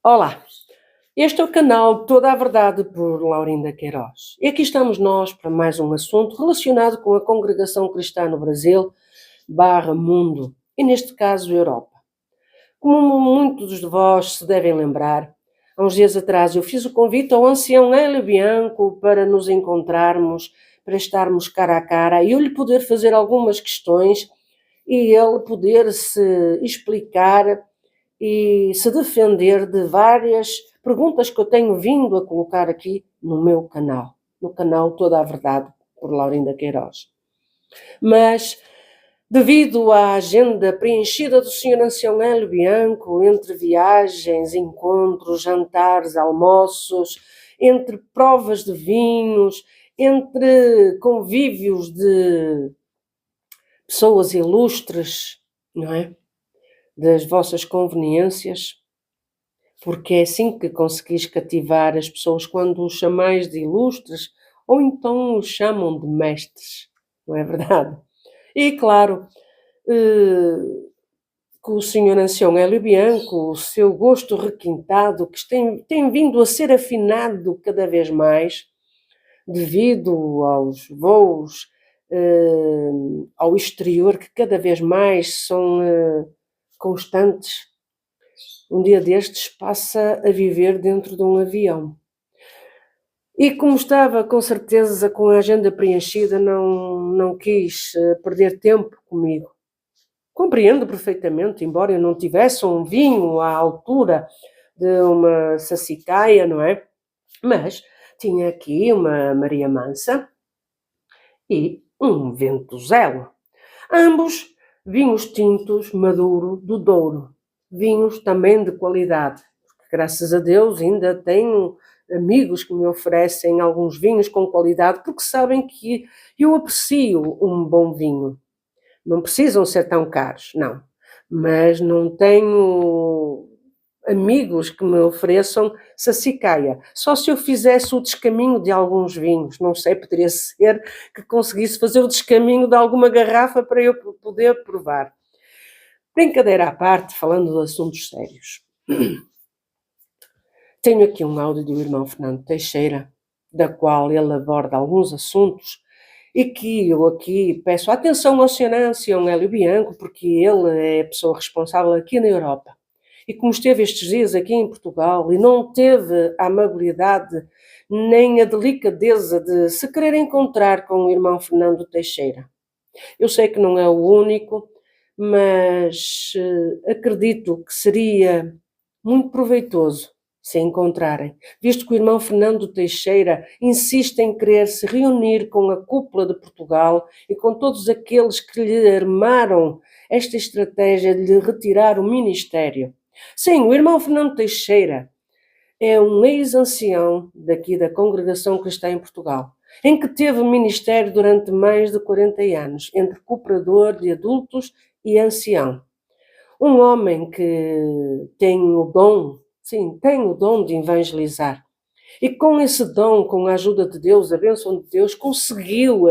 Olá, este é o canal Toda a Verdade por Laurinda Queiroz. E aqui estamos nós para mais um assunto relacionado com a Congregação Cristã no Brasil, barra mundo, e neste caso Europa. Como muitos de vós se devem lembrar, há uns dias atrás eu fiz o convite ao ancião Hélio Bianco para nos encontrarmos, para estarmos cara a cara e eu lhe poder fazer algumas questões e ele poder se explicar e se defender de várias perguntas que eu tenho vindo a colocar aqui no meu canal, no canal Toda a Verdade, por Laurinda Queiroz. Mas, devido à agenda preenchida do Sr. Ancião Hélio Bianco, entre viagens, encontros, jantares, almoços, entre provas de vinhos, entre convívios de pessoas ilustres, não é? Das vossas conveniências, porque é assim que conseguis cativar as pessoas quando os chamais de ilustres ou então os chamam de mestres, não é verdade? E claro, que o Sr. Ancião Hélio Bianco, o seu gosto requintado, que tem vindo a ser afinado cada vez mais, devido aos voos ao exterior, que cada vez mais são constantes. Um dia destes passa a viver dentro de um avião. E como estava com certeza com a agenda preenchida, não quis perder tempo comigo. Compreendo perfeitamente, embora eu não tivesse um vinho à altura de uma sassicaia, não é? Mas tinha aqui uma Maria Mansa e um Ventuzelo. Ambos vinhos tintos Maduro do Douro. Vinhos também de qualidade. Graças a Deus ainda tenho amigos que me oferecem alguns vinhos com qualidade porque sabem que eu aprecio um bom vinho. Não precisam ser tão caros, não. Mas não tenho amigos que me ofereçam sassicaia. Só se eu fizesse o descaminho de alguns vinhos. Não sei, poderia ser que conseguisse fazer o descaminho de alguma garrafa para eu poder provar. Brincadeira à parte, falando de assuntos sérios. Tenho aqui um áudio do irmão Fernando Teixeira, da qual ele aborda alguns assuntos e que eu aqui peço atenção ao Sr. Ancião Hélio Bianco, porque ele é a pessoa responsável aqui na Europa. E como esteve estes dias aqui em Portugal e não teve a amabilidade nem a delicadeza de se querer encontrar com o irmão Fernando Teixeira. Eu sei que não é o único, mas acredito que seria muito proveitoso se encontrarem, visto que o irmão Fernando Teixeira insiste em querer se reunir com a cúpula de Portugal e com todos aqueles que lhe armaram esta estratégia de lhe retirar o ministério. Sim, o irmão Fernando Teixeira é um ex-ancião daqui da Congregação Cristã em Portugal, em que teve ministério durante mais de 40 anos, entre cooperador de adultos e ancião. Um homem que tem o dom, sim, tem o dom de evangelizar. E com esse dom, com a ajuda de Deus, a bênção de Deus, conseguiu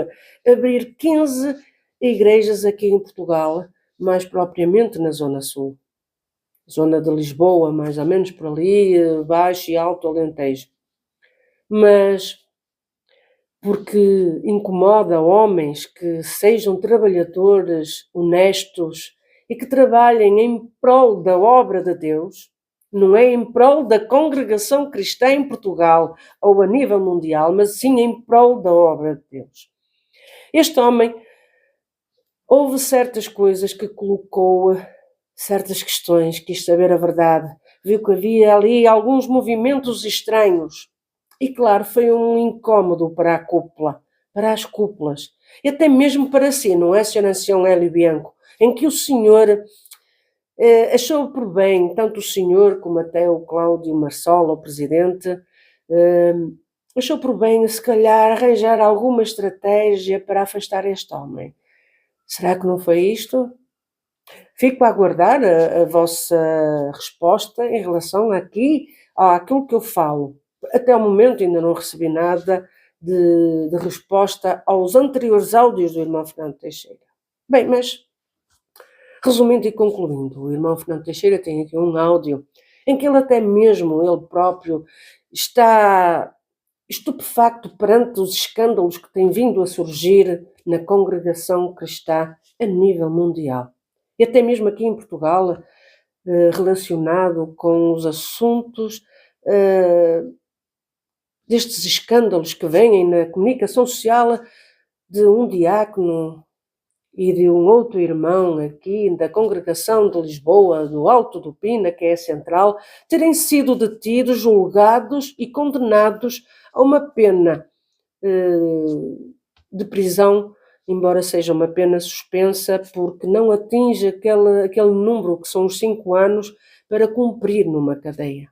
abrir 15 igrejas aqui em Portugal, mais propriamente na Zona Sul. Zona de Lisboa, mais ou menos por ali, Baixo e Alto Alentejo. Mas porque incomoda homens que sejam trabalhadores honestos e que trabalhem em prol da obra de Deus, não é em prol da congregação cristã em Portugal ou a nível mundial, mas sim em prol da obra de Deus. Este homem, houve certas coisas que colocou, certas questões, quis saber a verdade, viu que havia ali alguns movimentos estranhos. E claro, foi um incómodo para a cúpula, para as cúpulas, e até mesmo para si, não é, Sr. Ancião Hélio Bianco, em que o senhor achou por bem, tanto o senhor como até o Cláudio Marçola, o presidente, achou por bem, se calhar, arranjar alguma estratégia para afastar este homem. Será que não foi isto? Fico a aguardar a vossa resposta em relação àquilo que eu falo. Até o momento ainda não recebi nada de resposta aos anteriores áudios do irmão Fernando Teixeira. Bem, mas resumindo e concluindo, o irmão Fernando Teixeira tem aqui um áudio em que ele até mesmo, ele próprio, está estupefacto perante os escândalos que têm vindo a surgir na congregação cristã a nível mundial. E até mesmo aqui em Portugal, relacionado com os assuntos destes escândalos que vêm na comunicação social de um diácono e de um outro irmão aqui da congregação de Lisboa, do Alto do Pina, que é a central, terem sido detidos, julgados e condenados a uma pena de prisão, embora seja uma pena suspensa, porque não atinge aquele número que são os 5 anos para cumprir numa cadeia.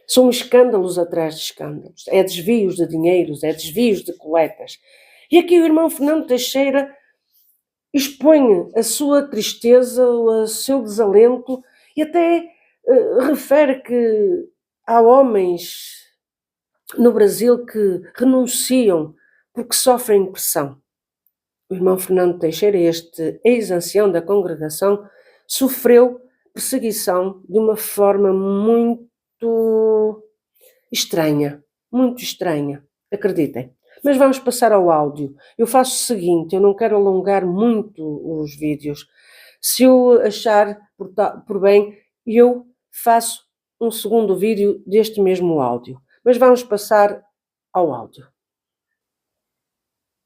São escândalos atrás de escândalos, é desvios de dinheiros, é desvios de coletas. E aqui o irmão Fernando Teixeira expõe a sua tristeza, o seu desalento e até refere que há homens no Brasil que renunciam porque sofrem pressão. O irmão Fernando Teixeira, este ex-ancião da congregação, sofreu perseguição de uma forma muito estranha, acreditem. Mas vamos passar ao áudio. Eu faço o seguinte, eu não quero alongar muito os vídeos. Se eu achar por bem, eu faço um segundo vídeo deste mesmo áudio. Mas vamos passar ao áudio.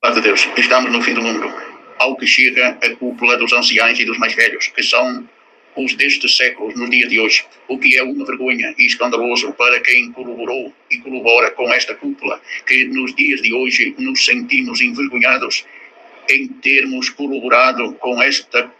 Paz de Deus, estamos no fim do mundo, ao que chega a cúpula dos anciãos e dos mais velhos, que são os destes séculos, no dia de hoje, o que é uma vergonha e escandaloso para quem colaborou e colabora com esta cúpula, que nos dias de hoje nos sentimos envergonhados em termos colaborado com esta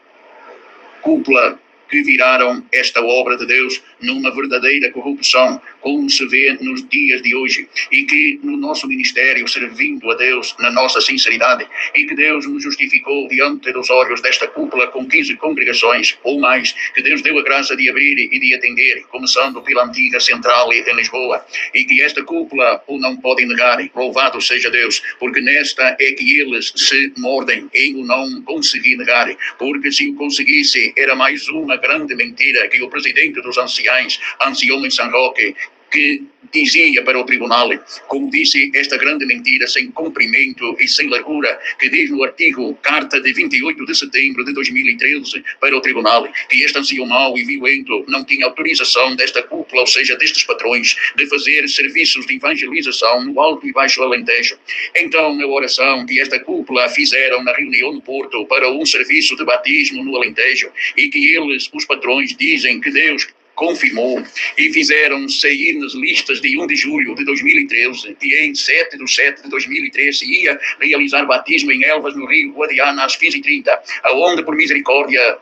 cúpula que viraram esta obra de Deus numa verdadeira corrupção, como se vê nos dias de hoje, e que no nosso ministério, servindo a Deus na nossa sinceridade, e que Deus nos justificou diante dos olhos desta cúpula com 15 congregações ou mais, que Deus deu a graça de abrir e de atender, começando pela antiga central em Lisboa, e que esta cúpula o não podem negar, louvado seja Deus, porque nesta é que eles se mordem em o não conseguir negar, porque se o conseguisse era mais uma grande mentira que o presidente dos anciãos anunciou em São Roque, que dizia para o tribunal, como disse, esta grande mentira sem comprimento e sem largura, que diz no artigo, carta de 28 de setembro de 2013, para o tribunal, que este ancião mau e violento não tinha autorização desta cúpula, ou seja, destes patrões, de fazer serviços de evangelização no Alto e Baixo Alentejo. Então, na oração que esta cúpula fizeram na reunião no Porto para um serviço de batismo no Alentejo, e que eles, os patrões, dizem que Deus confirmou e fizeram sair nas listas de 1 de julho de 2013 que em 7 de 7 de 2013 se ia realizar batismo em Elvas, no Rio Guadiana, às 15h30, aonde por misericórdia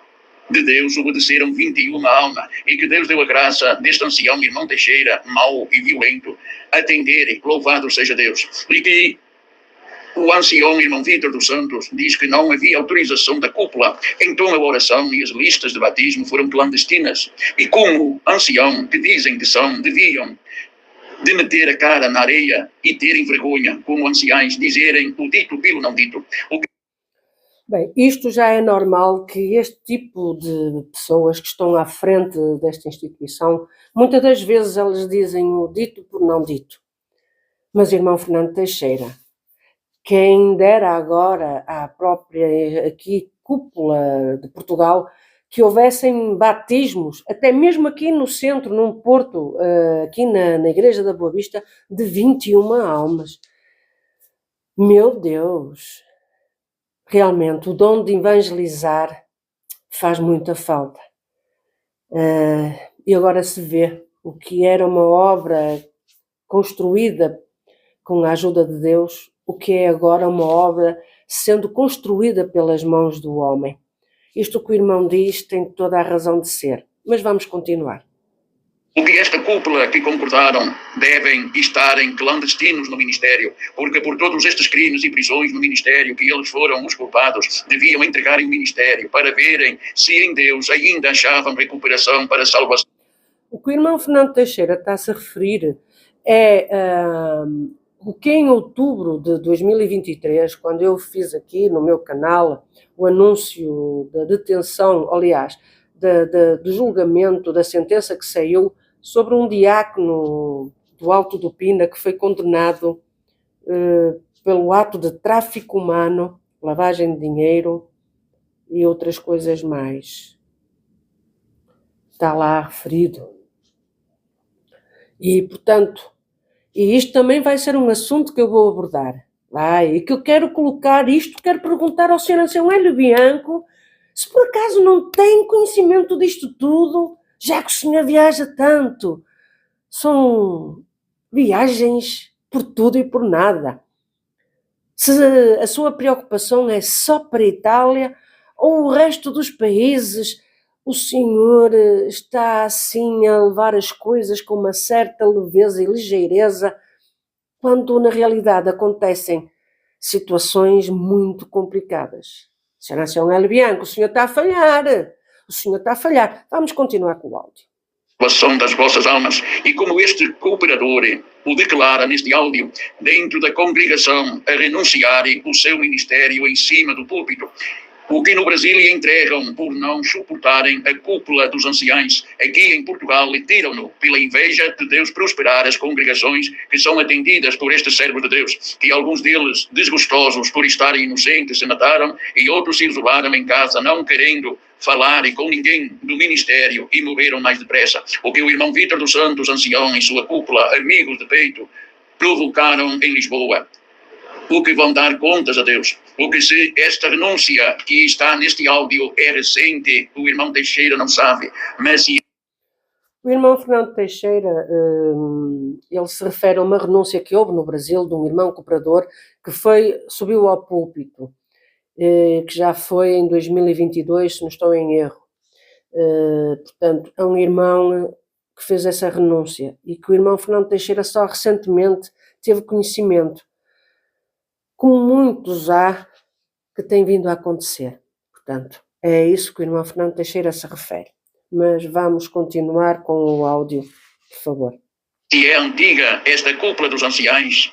de Deus obedeceram 21 almas, e que Deus deu a graça deste ancião irmão Teixeira, mau e violento, atender, louvado seja Deus. E que o ancião irmão Vítor dos Santos diz que não havia autorização da cúpula, então a oração e as listas de batismo foram clandestinas. E como ancião que dizem que são, deviam de meter a cara na areia e terem vergonha, como anciãos, dizerem o dito pelo não dito. Bem, isto já é normal que este tipo de pessoas que estão à frente desta instituição, muitas das vezes elas dizem o dito por não dito. Mas, irmão Fernando Teixeira, quem dera agora à própria aqui cúpula de Portugal que houvessem batismos, até mesmo aqui no centro, num Porto, aqui na Igreja da Boa Vista, de 21 almas. Meu Deus! Realmente, o dom de evangelizar faz muita falta. E agora se vê o que era uma obra construída com a ajuda de Deus, o que é agora uma obra sendo construída pelas mãos do homem. Isto que o irmão diz tem toda a razão de ser, mas vamos continuar. O que esta cúpula que concordaram devem estarem clandestinos no ministério, porque por todos estes crimes e prisões no ministério que eles foram os culpados, deviam entregarem o ministério para verem se em Deus ainda achavam recuperação para a salvação. O que o irmão Fernando Teixeira está a se referir é o que em outubro de 2023, quando eu fiz aqui no meu canal o anúncio da detenção, aliás, do julgamento, da sentença que saiu sobre um diácono do Alto do Pina que foi condenado pelo ato de tráfico humano, lavagem de dinheiro e outras coisas mais. Está lá referido. E, portanto, e isto também vai ser um assunto que eu vou abordar. E que eu quero colocar isto, quero perguntar ao Sr. Ancião Hélio Bianco se por acaso não tem conhecimento disto tudo, já que o senhor viaja tanto. São viagens por tudo e por nada. Se a sua preocupação é só para a Itália ou o resto dos países, o senhor está assim a levar as coisas com uma certa leveza e ligeireza, quando na realidade acontecem situações muito complicadas. Sr. Ancião Hélio Bianco, o senhor está a falhar. O senhor está a falhar. Vamos continuar com o áudio. Salvação das vossas almas, e como este cooperador o declara neste áudio, dentro da congregação, a renunciar o seu ministério em cima do púlpito, o que no Brasil lhe entregam por não suportarem a cúpula dos anciães, aqui em Portugal lhe tiram-no pela inveja de Deus prosperar as congregações que são atendidas por estes servos de Deus, que alguns deles, desgostosos por estarem inocentes, se mataram, e outros se isolaram em casa, não querendo falar com ninguém do ministério e morreram mais depressa. O que o irmão Vítor dos Santos, ancião em sua cúpula, amigos de peito, provocaram em Lisboa. O que vão dar contas a Deus. Porque se esta renúncia que está neste áudio é recente, o irmão Teixeira não sabe, mas se... O irmão Fernando Teixeira, ele se refere a uma renúncia que houve no Brasil de um irmão cooperador que subiu ao púlpito, que já foi em 2022, se não estou em erro. Portanto, é um irmão que fez essa renúncia e que o irmão Fernando Teixeira só recentemente teve conhecimento, como muitos há que tem vindo a acontecer. Portanto, é isso que o irmão Fernando Teixeira se refere. Mas vamos continuar com o áudio, por favor. Se é antiga esta cúpula dos anciães,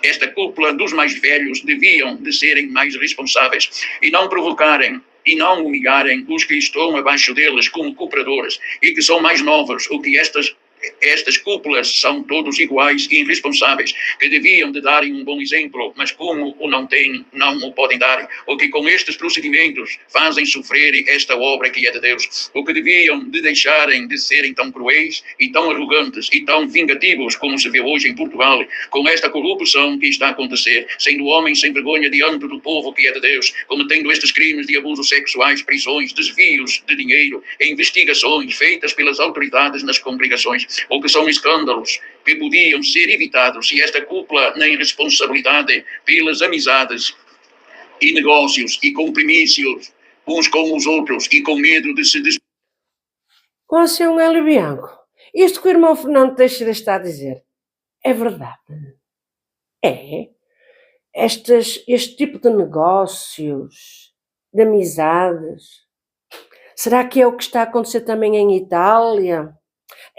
esta cúpula dos mais velhos deviam de serem mais responsáveis e não provocarem e não humilharem os que estão abaixo deles como cooperadores e que são mais novos, o que estas cúpulas são todos iguais e irresponsáveis, que deviam de darem um bom exemplo, mas como o não têm, não o podem dar, ou que com estes procedimentos fazem sofrer esta obra que é de Deus, ou que deviam de deixarem de serem tão cruéis e tão arrogantes e tão vingativos como se vê hoje em Portugal, com esta corrupção que está a acontecer, sendo homens sem vergonha diante do povo que é de Deus, cometendo estes crimes de abusos sexuais, prisões, desvios de dinheiro, investigações feitas pelas autoridades nas congregações, ou que são escândalos que podiam ser evitados se esta cúpula, na irresponsabilidade pelas amizades e negócios e compromissos uns com os outros e com medo de se Com o Sr. Hélio Bianco, isto que o irmão Fernando Teixeira está a dizer é verdade? É? Este tipo de negócios, de amizades, será que é o que está a acontecer também em Itália?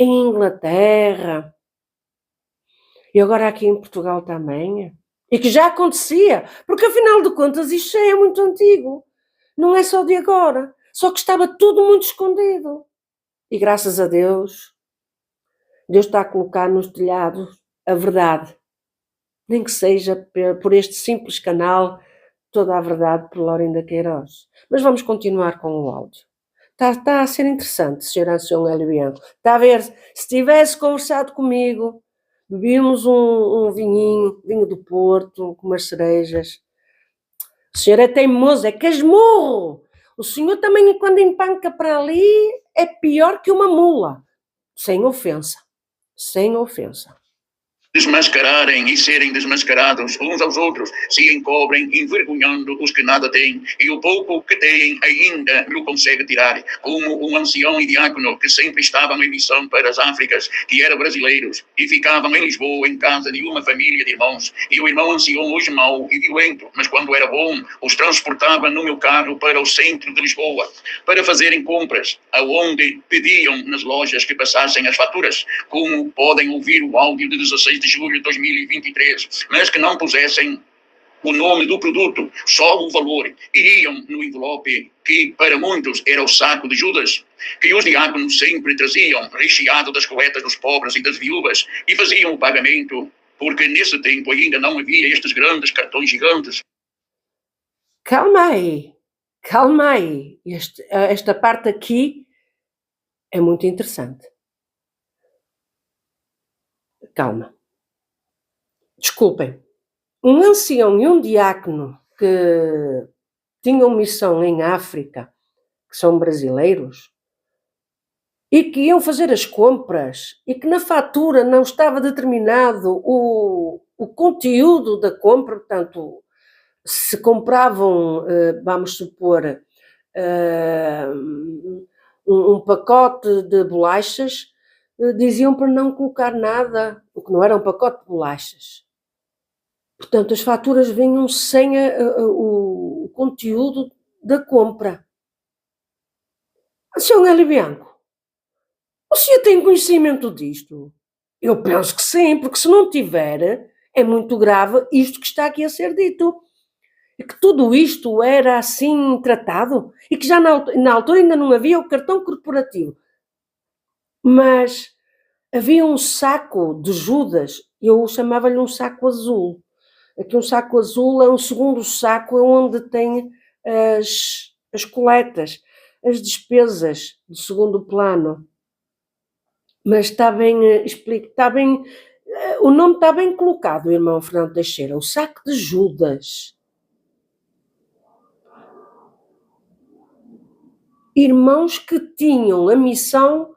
Em Inglaterra, e agora aqui em Portugal também, e que já acontecia, porque afinal de contas isto já é muito antigo, não é só de agora, só que estava tudo muito escondido, e graças a Deus, Deus está a colocar nos telhados a verdade, nem que seja por este simples canal, toda a verdade por Laurinda Queiroz. Mas vamos continuar com o áudio. Está a ser interessante, Sr. Ancião Hélio Bianco. Está a ver, se tivesse conversado comigo, bebíamos um vinho do Porto, com umas cerejas. O senhor é teimoso, é casmurro. O senhor também, quando empanca para ali, é pior que uma mula. Sem ofensa. Sem ofensa. Desmascararem e serem desmascarados uns aos outros, se encobrem, envergonhando os que nada têm, e o pouco que têm ainda não consegue tirar, como um ancião e diácono que sempre estavam em missão para as Áfricas, que eram brasileiros, e ficavam em Lisboa, em casa de uma família de irmãos, e o irmão ancião hoje mau e violento, mas quando era bom, os transportava no meu carro para o centro de Lisboa, para fazerem compras, aonde pediam nas lojas que passassem as faturas, como podem ouvir o áudio de 16 de julho de 2023, mas que não pusessem o nome do produto, só o valor, iriam no envelope que para muitos era o saco de Judas, que os diáconos sempre traziam, recheado das coletas dos pobres e das viúvas, e faziam o pagamento, porque nesse tempo ainda não havia estes grandes cartões gigantes. Calma aí, calma aí. Esta parte aqui é muito interessante. Calma. Desculpem. Um ancião e um diácono que tinham missão em África, que são brasileiros, e que iam fazer as compras, e que na fatura não estava determinado o conteúdo da compra, portanto, se compravam, vamos supor, um pacote de bolachas, diziam para não colocar nada, o que não era um pacote de bolachas. Portanto, as faturas vinham sem o conteúdo da compra. Sr. Hélio Bianco, o senhor tem conhecimento disto? Eu penso que sim, porque se não tiver, é muito grave isto que está aqui a ser dito. E que tudo isto era assim tratado e que já na altura ainda não havia o cartão corporativo. Mas havia um saco de Judas, eu chamava-lhe um saco azul. Aqui um saco azul é um segundo saco onde tem as coletas, as despesas de segundo plano. Mas está bem explicado, está bem, o nome está bem colocado, irmão Fernando Teixeira, o saco de Judas. Irmãos que tinham a missão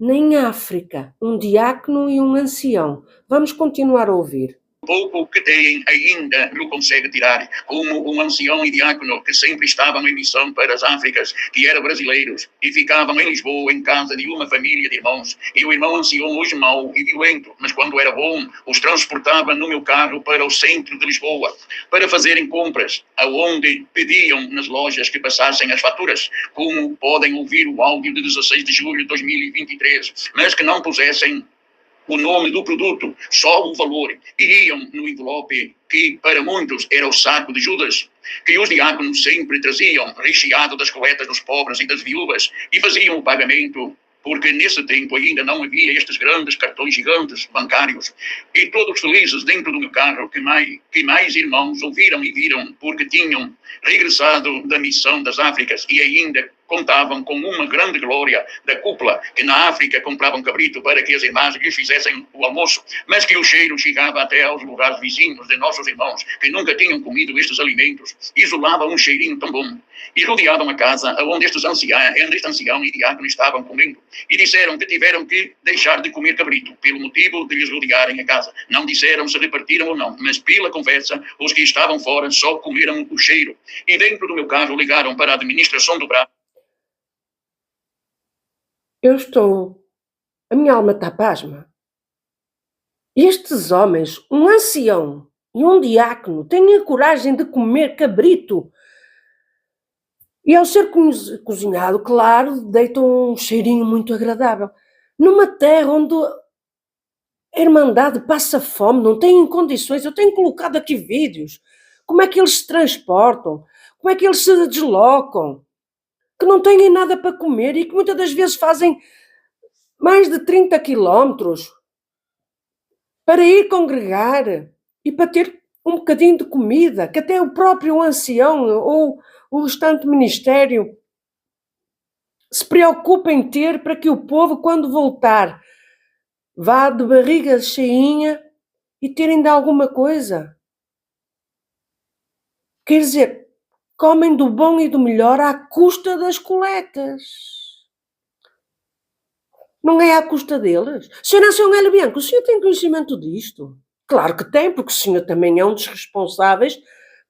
em África, um diácono e um ancião. Vamos continuar a ouvir. Pouco que têm ainda não consegue tirar, como um ancião e diácono que sempre estavam em missão para as Áfricas, que eram brasileiros, e ficavam em Lisboa, em casa de uma família de irmãos, e o irmão ancião hoje mau e violento, mas quando era bom, os transportava no meu carro para o centro de Lisboa, para fazerem compras, aonde pediam nas lojas que passassem as faturas, como podem ouvir o áudio de 16 de julho de 2023, mas que não pusessem o nome do produto, só o valor, iriam no envelope que para muitos era o saco de Judas, que os diáconos sempre traziam, recheado das coletas dos pobres e das viúvas, e faziam o pagamento, porque nesse tempo ainda não havia estes grandes cartões gigantes bancários. E todos felizes dentro do meu carro, que mais irmãos ouviram e viram, porque tinham regressado da missão das Áfricas e ainda contavam com uma grande glória da cúpula, que na África compravam cabrito para que as irmãs lhes fizessem o almoço, mas que o cheiro chegava até aos lugares vizinhos de nossos irmãos, que nunca tinham comido estes alimentos, isolava um cheirinho tão bom. E rodeavam a casa onde este ancião e diácono estavam comendo, e disseram que tiveram que deixar de comer cabrito, pelo motivo de lhes rodearem a casa. Não disseram se repartiram ou não, mas pela conversa, os que estavam fora só comeram o cheiro. E dentro do meu carro ligaram para a administração do Brás. A minha alma está pasma. Estes homens, um ancião e um diácono, têm a coragem de comer cabrito. E ao ser cozinhado, claro, deitam um cheirinho muito agradável. Numa terra onde a Irmandade passa fome, não têm condições, eu tenho colocado aqui vídeos, como é que eles se transportam, como é que eles se deslocam, que não têm nada para comer e que muitas das vezes fazem mais de 30 quilómetros para ir congregar e para ter um bocadinho de comida, que até o próprio ancião ou o restante ministério se preocupa em ter para que o povo, quando voltar, vá de barriga cheinha e terem de alguma coisa. Quer dizer, comem do bom e do melhor à custa das coletas. Não é à custa deles. Sr. Ancião Hélio Bianco, o senhor tem conhecimento disto? Claro que tem, porque o senhor também é um dos responsáveis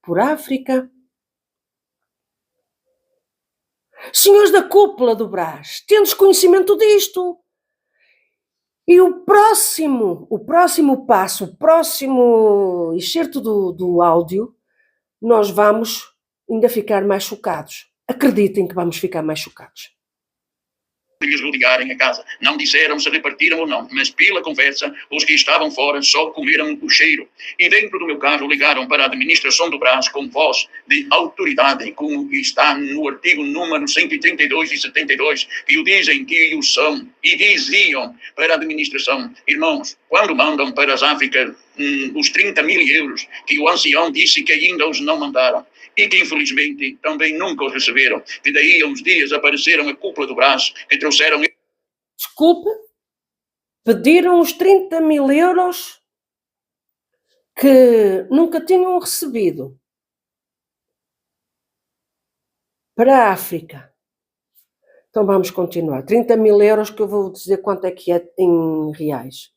por África. Senhores da cúpula do Brás, tendes conhecimento disto? E o próximo passo, o próximo excerto do áudio, nós vamos ainda ficar mais chocados. Acreditem que vamos ficar mais chocados. lhes rodearem a casa. Não disseram se repartiram ou não, mas pela conversa, os que estavam fora só comeram o cheiro. E dentro do meu carro ligaram para a administração do Brás com voz de autoridade, como está no artigo número 132 e 72, que o dizem que o são, e diziam para a administração: irmãos, quando mandam para as Áfricas os 30 mil euros que o ancião disse que ainda os não mandaram, e que infelizmente também nunca os receberam, que daí a uns dias apareceram a cúpula do Brás, que trouxeram... Desculpe, pediram os 30 mil euros que nunca tinham recebido para a África. Então vamos continuar. 30 mil euros, que eu vou dizer quanto é que é em reais.